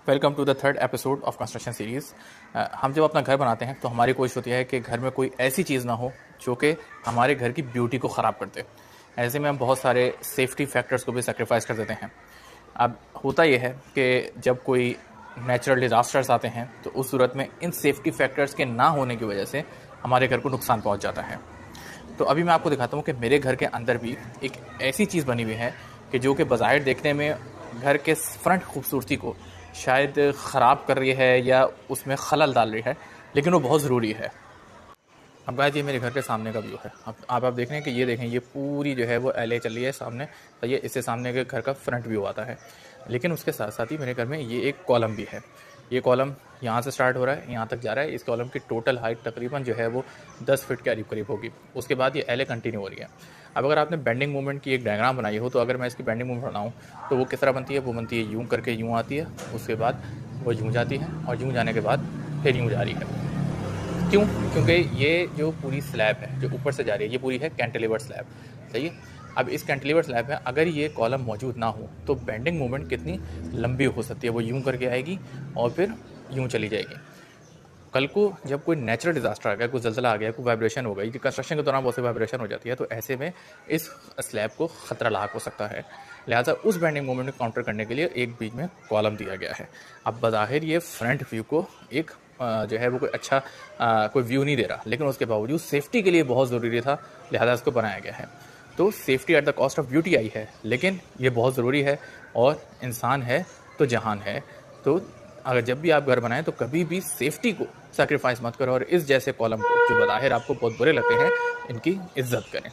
Welcome to the third episode of construction series. हम जब अपना घर बनाते हैं तो हमारी कोशिश होती है कि घर में कोई ऐसी चीज़ ना हो जो कि हमारे घर की ब्यूटी को ख़राब कर दे। ऐसे में हम बहुत सारे सेफ्टी फैक्टर्स को भी सेक्रीफाइस कर देते हैं। अब होता यह है कि जब कोई नेचुरल डिज़ास्टर्स आते हैं तो उस सूरत में इन सेफ्टी फैक्टर्स के ना होने की वजह से हमारे घर को नुकसान पहुंच जाता है। तो अभी मैं आपको दिखाता हूँ कि मेरे घर के अंदर भी एक ऐसी चीज़ बनी हुई है कि जो कि बज़ाहिर देखने में घर के फ्रंट खूबसूरती को शायद ख़राब कर रही है या उसमें खलल डाल रही है, लेकिन वो बहुत ज़रूरी है। अब गाइस ये मेरे घर के सामने का व्यू है। अब आप देख रहे हैं कि ये देखें, ये पूरी जो है वो एलए चल रही है सामने, तो ये इससे सामने के घर का फ्रंट व्यू आता है। लेकिन उसके साथ साथ ही मेरे घर में ये एक कॉलम भी है। ये कॉलम यहाँ से स्टार्ट हो रहा है, यहाँ तक जा रहा है। इस कॉलम की टोटल हाइट तकरीबन जो है वो 10 फीट के करीब करीब होगी। उसके बाद ये एलए कंटिन्यू हो रही है। अब अगर आपने बेंडिंग मूवमेंट की एक डायग्राम बनाई हो तो अगर मैं इसकी बेंडिंग मूवमेंट बनाऊँ तो वो किस तरह बनती है? वो बनती है यूँ करके यूँ आती है, उसके बाद वो यूँ जाती है और यूँ जाने के बाद फिर यूँ जा रही है। क्यों? क्योंकि ये जो पूरी स्लैब है जो ऊपर से जा रही है, ये पूरी है कैंटिलीवर स्लैब। सही है। अब इस कैंटिलीवर स्लैब में अगर ये कॉलम मौजूद ना हो तो बेंडिंग मूवमेंट कितनी लंबी हो सकती है। वो यूं करके आएगी और फिर यूं चली जाएगी। कल को जब कोई नेचुरल डिजास्टर आ गया, कोई जल्जला आ गया, कोई वाइब्रेशन हो गई, कंस्ट्रक्शन के दौरान बहुत सी वाइब्रेशन हो जाती है, तो ऐसे में इस स्लैब को खतरा लाक हो सकता है। लिहाजा उस बेंडिंग मूवमेंट को काउंटर करने के लिए एक बीच में कॉलम दिया गया है। अब बज़ाहिर ये फ्रंट व्यू को एक जो है वो कोई अच्छा कोई व्यू नहीं दे रहा, लेकिन उसके बावजूद सेफ्टी के लिए बहुत ज़रूरी था, लिहाजा इसको बनाया गया है। तो safety at the cost of beauty आई है, लेकिन ये बहुत ज़रूरी है। और इंसान है तो जहान है। तो अगर जब भी आप घर बनाएं तो कभी भी सेफ्टी को सैक्रिफाइस मत करो और इस जैसे कॉलम को जो बज़ाहिर आपको बहुत बुरे लगते हैं, इनकी इज्जत करें।